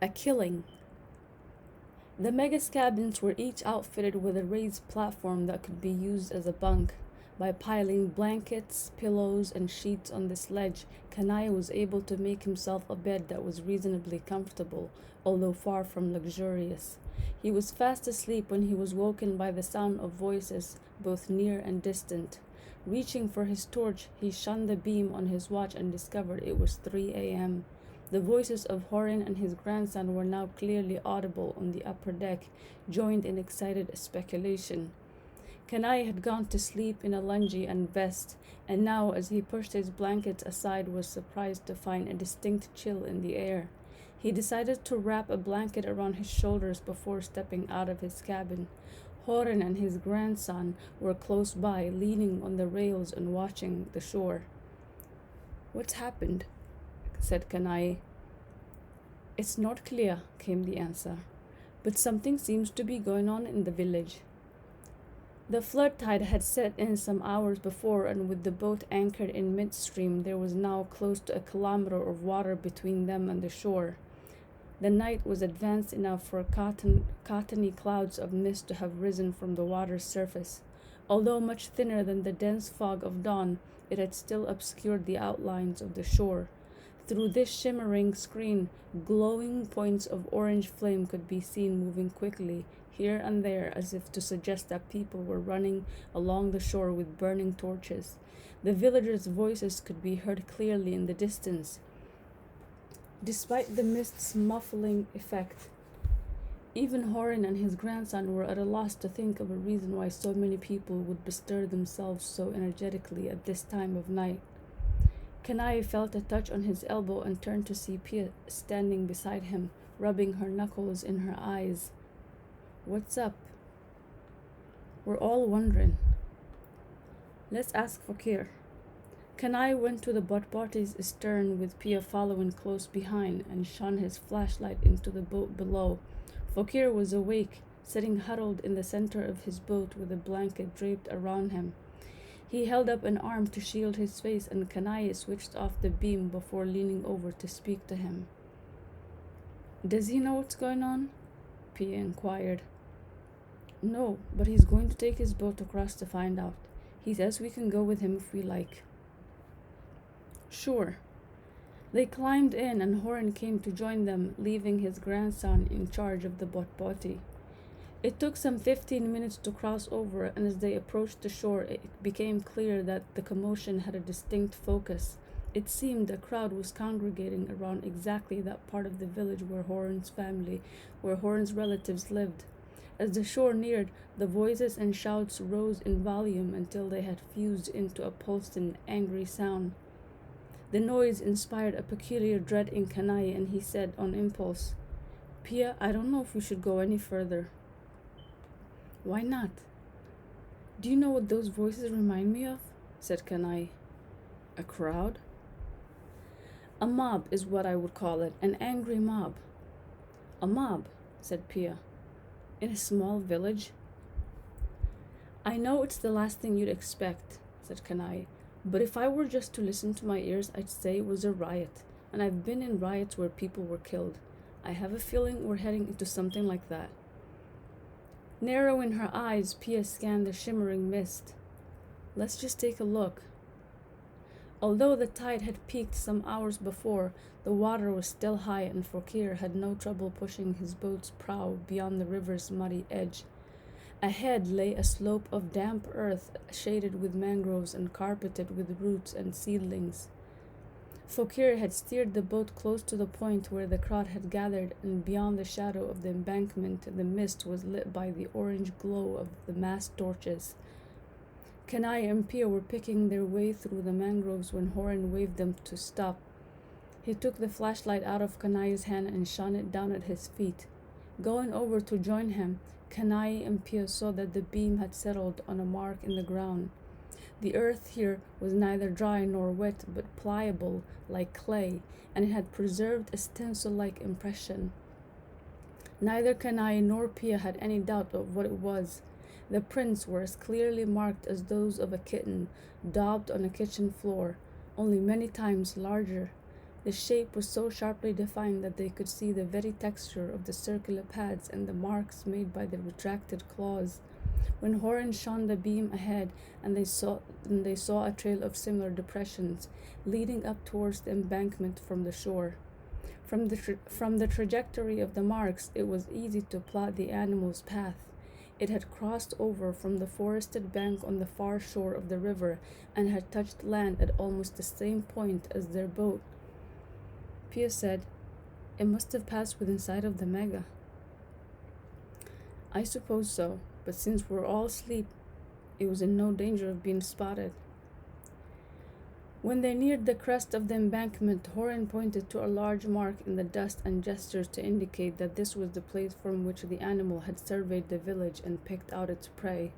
A killing. The Megas cabins were each outfitted with a raised platform that could be used as a bunk. By piling blankets, pillows, and sheets on this ledge, Kanai was able to make himself a bed that was reasonably comfortable, although far from luxurious. He was fast asleep when he was woken by the sound of voices, both near and distant. Reaching for his torch, he shone the beam on his watch and discovered it was 3 a.m. The voices of Horin and his grandson were now clearly audible on the upper deck, joined in excited speculation. Kanai had gone to sleep in a lungi and vest, and now, as he pushed his blankets aside, was surprised to find a distinct chill in the air. He decided to wrap a blanket around his shoulders before stepping out of his cabin. Horin and his grandson were close by, leaning on the rails and watching the shore. "What's happened?" said Kanai. "It's not clear," came the answer, "but something seems to be going on in the village." The flood tide had set in some hours before, and with the boat anchored in midstream, there was now close to a kilometer of water between them and the shore. The night was advanced enough for cottony clouds of mist to have risen from the water's surface. Although much thinner than the dense fog of dawn, it had still obscured the outlines of the shore. Through this shimmering screen, glowing points of orange flame could be seen moving quickly, here and there, as if to suggest that people were running along the shore with burning torches. The villagers' voices could be heard clearly in the distance, despite the mist's muffling effect. Even Horin and his grandson were at a loss to think of a reason why so many people would bestir themselves so energetically at this time of night. Kanai felt a touch on his elbow and turned to see Pia standing beside him, rubbing her knuckles in her eyes. "What's up?" "We're all wondering." "Let's ask Fakir." Kanai went to the Botbotti's stern with Pia following close behind and shone his flashlight into the boat below. Fakir was awake, sitting huddled in the center of his boat with a blanket draped around him. He held up an arm to shield his face, and Kanai switched off the beam before leaning over to speak to him. "Does he know what's going on?" Pia inquired. "No, but he's going to take his boat across to find out. He says we can go with him if we like." "Sure." They climbed in, and Horin came to join them, leaving his grandson in charge of the Botbotti. It took some 15 minutes to cross over, and as they approached the shore, it became clear that the commotion had a distinct focus. It seemed a crowd was congregating around exactly that part of the village where Horan's relatives lived. As the shore neared, the voices and shouts rose in volume until they had fused into a pulsing, angry sound. The noise inspired a peculiar dread in Kanai, and he said on impulse, "Pia, I don't know if we should go any further." "Why not?" "Do you know what those voices remind me of?" said Kanai. "A crowd?" "A mob is what I would call it, an angry mob." "A mob," said Pia. "In a small village?" "I know it's the last thing you'd expect," said Kanai, "but if I were just to listen to my ears, I'd say it was a riot, and I've been in riots where people were killed. I have a feeling we're heading into something like that." Narrowing her eyes, Pia scanned the shimmering mist. "Let's just take a look." Although the tide had peaked some hours before, the water was still high, and Fakir had no trouble pushing his boat's prow beyond the river's muddy edge. Ahead lay a slope of damp earth shaded with mangroves and carpeted with roots and seedlings. Fakir had steered the boat close to the point where the crowd had gathered, and beyond the shadow of the embankment, the mist was lit by the orange glow of the massed torches. Kanai and Pia were picking their way through the mangroves when Horin waved them to stop. He took the flashlight out of Kanai's hand and shone it down at his feet. Going over to join him, Kanai and Pia saw that the beam had settled on a mark in the ground. The earth here was neither dry nor wet, but pliable like clay, and it had preserved a stencil-like impression. Neither Kanai nor Pia had any doubt of what it was. The prints were as clearly marked as those of a kitten, daubed on a kitchen floor, only many times larger. The shape was so sharply defined that they could see the very texture of the circular pads and the marks made by the retracted claws. When Horan shone the beam ahead, and they saw a trail of similar depressions leading up towards the embankment from the shore. From the trajectory of the marks, it was easy to plot the animal's path. It had crossed over from the forested bank on the far shore of the river and had touched land at almost the same point as their boat. Pia said, "It must have passed within sight of the mega." "I suppose so, but since we're all asleep, it was in no danger of being spotted." When they neared the crest of the embankment, Horan pointed to a large mark in the dust and gestured to indicate that this was the place from which the animal had surveyed the village and picked out its prey.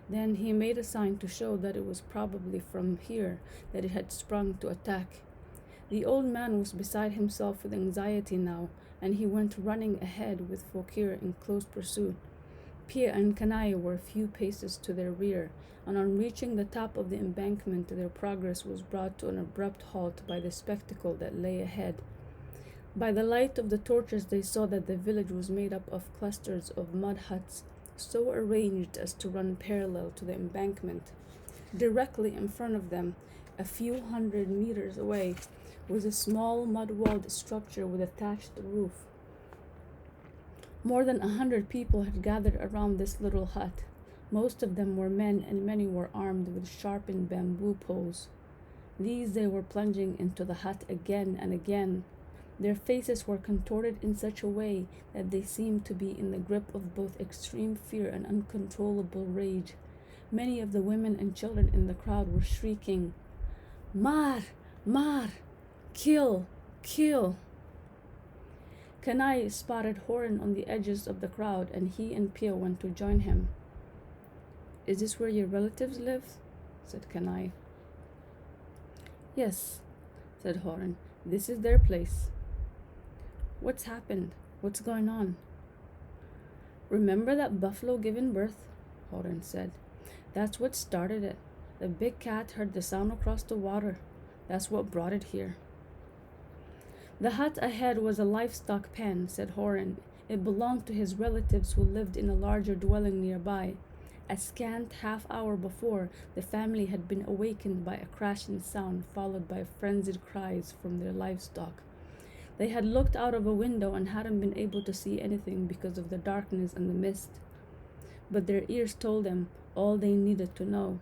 Then he made a sign to show that it was probably from here that it had sprung to attack. The old man was beside himself with anxiety now, and he went running ahead with Fokir in close pursuit. Pia and Kanai were a few paces to their rear, and on reaching the top of the embankment their progress was brought to an abrupt halt by the spectacle that lay ahead. By the light of the torches they saw that the village was made up of clusters of mud huts, so arranged as to run parallel to the embankment. Directly in front of them, a few hundred meters away, was a small mud-walled structure with a thatched roof. More than 100 people had gathered around this little hut. Most of them were men, and many were armed with sharpened bamboo poles. These they were plunging into the hut again and again. Their faces were contorted in such a way that they seemed to be in the grip of both extreme fear and uncontrollable rage. Many of the women and children in the crowd were shrieking, "Mar! Mar! Kill! Kill!" Kanai spotted Horan on the edges of the crowd, and he and Pia went to join him. "Is this where your relatives live?" said Kanai. "Yes," said Horan. "This is their place." "What's happened? What's going on?" "Remember that buffalo giving birth?" Horan said. "That's what started it. The big cat heard the sound across the water. That's what brought it here." "The hut ahead was a livestock pen," said Horan. "It belonged to his relatives who lived in a larger dwelling nearby. A scant half-hour before, the family had been awakened by a crashing sound followed by frenzied cries from their livestock. They had looked out of a window and hadn't been able to see anything because of the darkness and the mist. But their ears told them all they needed to know.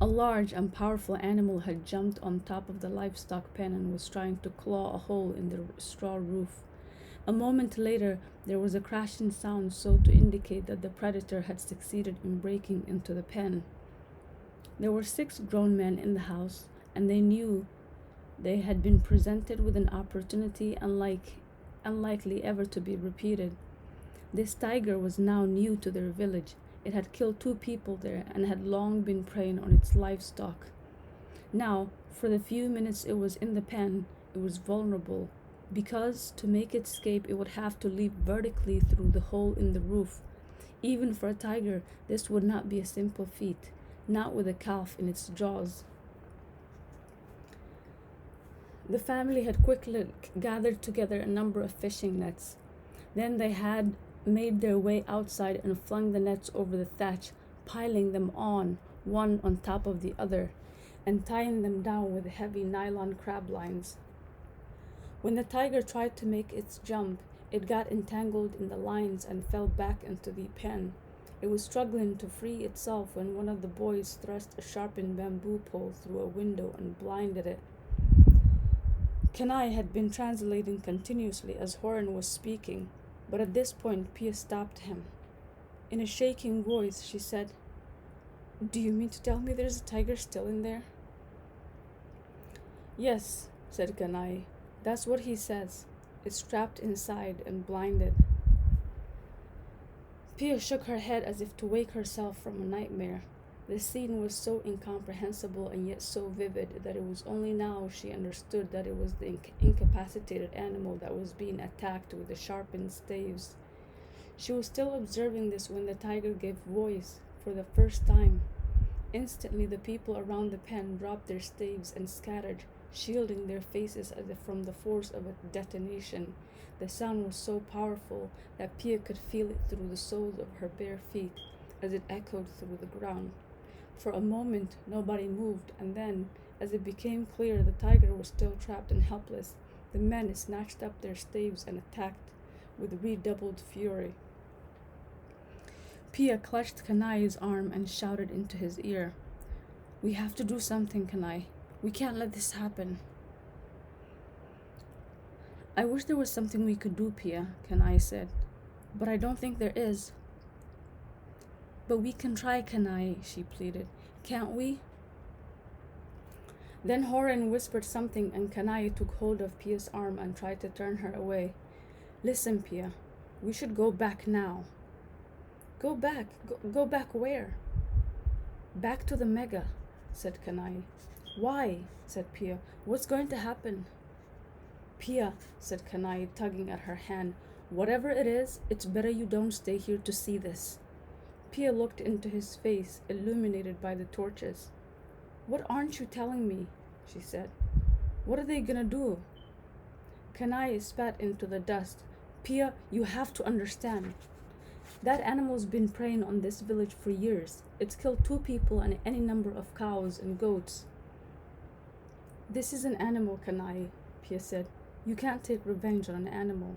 A large and powerful animal had jumped on top of the livestock pen and was trying to claw a hole in the straw roof. A moment later, there was a crashing sound so to indicate that the predator had succeeded in breaking into the pen. There were 6 grown men in the house, and they knew they had been presented with an opportunity unlikely ever to be repeated. This tiger was now new to their village. It had killed 2 people there and had long been preying on its livestock. Now, for the few minutes it was in the pen, it was vulnerable, because to make it escape it would have to leap vertically through the hole in the roof. Even for a tiger, this would not be a simple feat, not with a calf in its jaws. The family had quickly gathered together a number of fishing nets. Then they had made their way outside and flung the nets over the thatch, piling them on, one on top of the other, and tying them down with heavy nylon crab lines. When the tiger tried to make its jump, it got entangled in the lines and fell back into the pen. It was struggling to free itself when one of the boys thrust a sharpened bamboo pole through a window and blinded it. Kanai had been translating continuously as Horan was speaking, but at this point Pia stopped him. In a shaking voice, she said, "Do you mean to tell me there's a tiger still in there?" "Yes," said Kanai. "That's what he says. It's trapped inside and blinded." Pia shook her head as if to wake herself from a nightmare. The scene was so incomprehensible and yet so vivid that it was only now she understood that it was the incapacitated animal that was being attacked with the sharpened staves. She was still observing this when the tiger gave voice for the first time. Instantly the people around the pen dropped their staves and scattered, shielding their faces as if from the force of a detonation. The sound was so powerful that Pia could feel it through the soles of her bare feet as it echoed through the ground. For a moment, nobody moved, and then, as it became clear the tiger was still trapped and helpless, the men snatched up their staves and attacked with redoubled fury. Pia clutched Kanai's arm and shouted into his ear, "We have to do something, Kanai. We can't let this happen." "I wish there was something we could do, Pia," Kanai said, "but I don't think there is." "But we can try, Kanai," she pleaded. "Can't we?" Then Horan whispered something and Kanai took hold of Pia's arm and tried to turn her away. "Listen, Pia, we should go back now." Go back? Go back where?" "Back to the Mega," said Kanai. "Why?" said Pia. "What's going to happen?" "Pia," said Kanai, tugging at her hand, "whatever it is, it's better you don't stay here to see this." Pia looked into his face, illuminated by the torches. "What aren't you telling me?" she said. "What are they gonna do?" Kanai spat into the dust. "Pia, you have to understand. That animal's been preying on this village for years. It's killed 2 people and any number of cows and goats." "This is an animal, Kanai," Pia said. "You can't take revenge on an animal."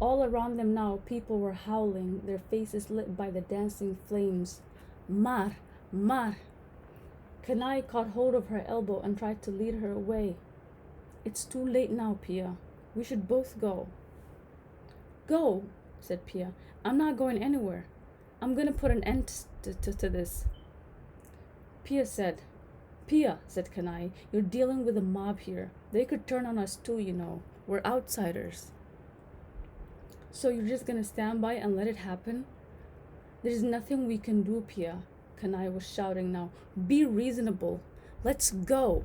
All around them now, people were howling, their faces lit by the dancing flames. "Mar! Mar!" Kanai caught hold of her elbow and tried to lead her away. "It's too late now, Pia. We should both go." "Go," said Pia. "I'm not going anywhere. I'm going to put an end to this." Pia, said Kanai, "you're dealing with a mob here. They could turn on us too, you know. We're outsiders." "So you're just going to stand by and let it happen?" "There's nothing we can do, Pia," Kanai was shouting now. "Be reasonable. Let's go."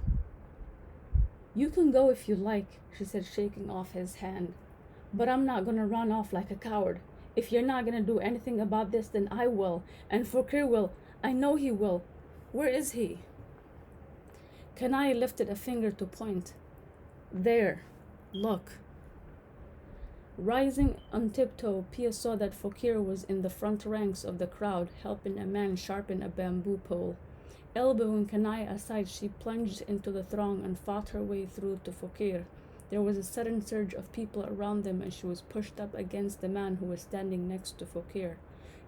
"You can go if you like," she said, shaking off his hand. "But I'm not going to run off like a coward. If you're not going to do anything about this, then I will. And Fokir will. I know he will. Where is he?" Kanai lifted a finger to point. "There. Look." Rising on tiptoe, Pia saw that Fokir was in the front ranks of the crowd, helping a man sharpen a bamboo pole. Elbowing Kanai aside, she plunged into the throng and fought her way through to Fokir. There was a sudden surge of people around them, and she was pushed up against the man who was standing next to Fokir.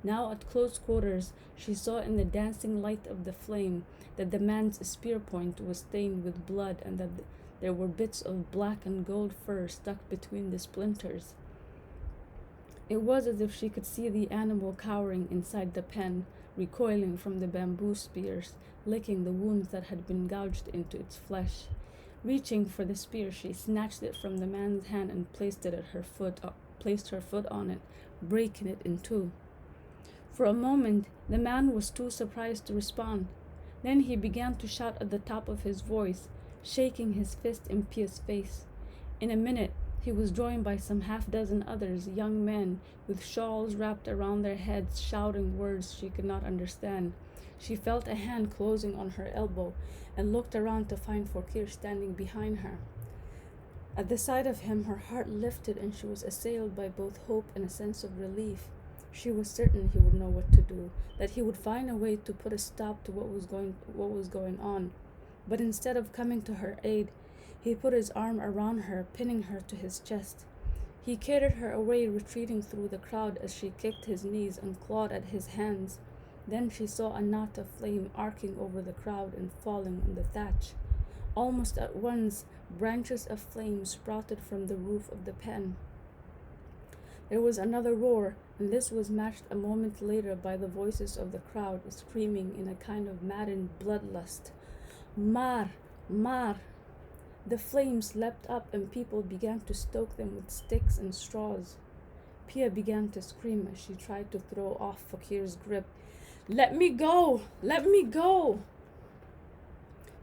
Now at close quarters, she saw in the dancing light of the flame that the man's spear point was stained with blood and that there were bits of black and gold fur stuck between the splinters. It was as if she could see the animal cowering inside the pen, recoiling from the bamboo spears, licking the wounds that had been gouged into its flesh. Reaching for the spear, she snatched it from the man's hand and placed her foot on it, breaking it in 2. For a moment, the man was too surprised to respond. Then he began to shout at the top of his voice, shaking his fist in Pia's face. In a minute, he was joined by some 6 others, young men, with shawls wrapped around their heads, shouting words she could not understand. She felt a hand closing on her elbow and looked around to find Fokir standing behind her. At the sight of him, her heart lifted and she was assailed by both hope and a sense of relief. She was certain he would know what to do, that he would find a way to put a stop to what was going on. But instead of coming to her aid, he put his arm around her, pinning her to his chest. He carried her away, retreating through the crowd as she kicked his knees and clawed at his hands. Then she saw a knot of flame arcing over the crowd and falling on the thatch. Almost at once, branches of flame sprouted from the roof of the pen. There was another roar, and this was matched a moment later by the voices of the crowd screaming in a kind of maddened bloodlust. "Mar! Mar!" The flames leapt up and people began to stoke them with sticks and straws. Pia began to scream as she tried to throw off Fokir's grip. "Let me go! Let me go!"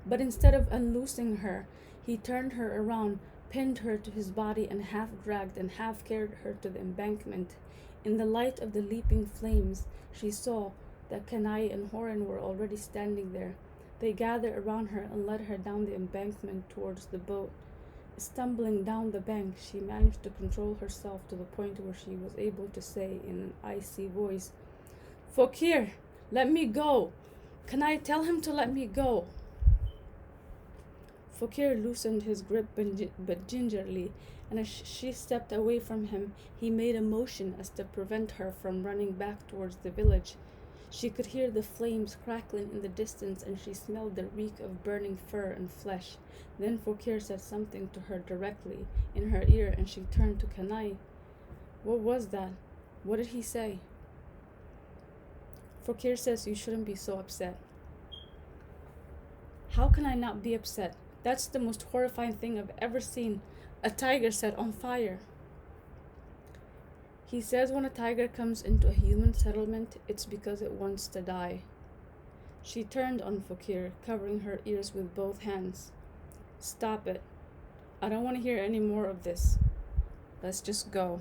But instead of unloosing her, he turned her around, pinned her to his body, and half dragged and half carried her to the embankment. In the light of the leaping flames, she saw that Kanai and Horan were already standing there. They gathered around her and led her down the embankment towards the boat. Stumbling down the bank, she managed to control herself to the point where she was able to say in an icy voice, "Fokir, let me go! Can I tell him to let me go?" Fokir loosened his grip but gingerly, and as she stepped away from him, he made a motion as to prevent her from running back towards the village. She could hear the flames crackling in the distance, and she smelled the reek of burning fur and flesh. Then Fokir said something to her directly in her ear, and she turned to Kanai. "What was that? What did he say?" "Fokir says you shouldn't be so upset." "How can I not be upset? That's the most horrifying thing I've ever seen. A tiger set on fire." "He says when a tiger comes into a human settlement, it's because it wants to die." She turned on Fokir, covering her ears with both hands. "Stop it. I don't want to hear any more of this. Let's just go."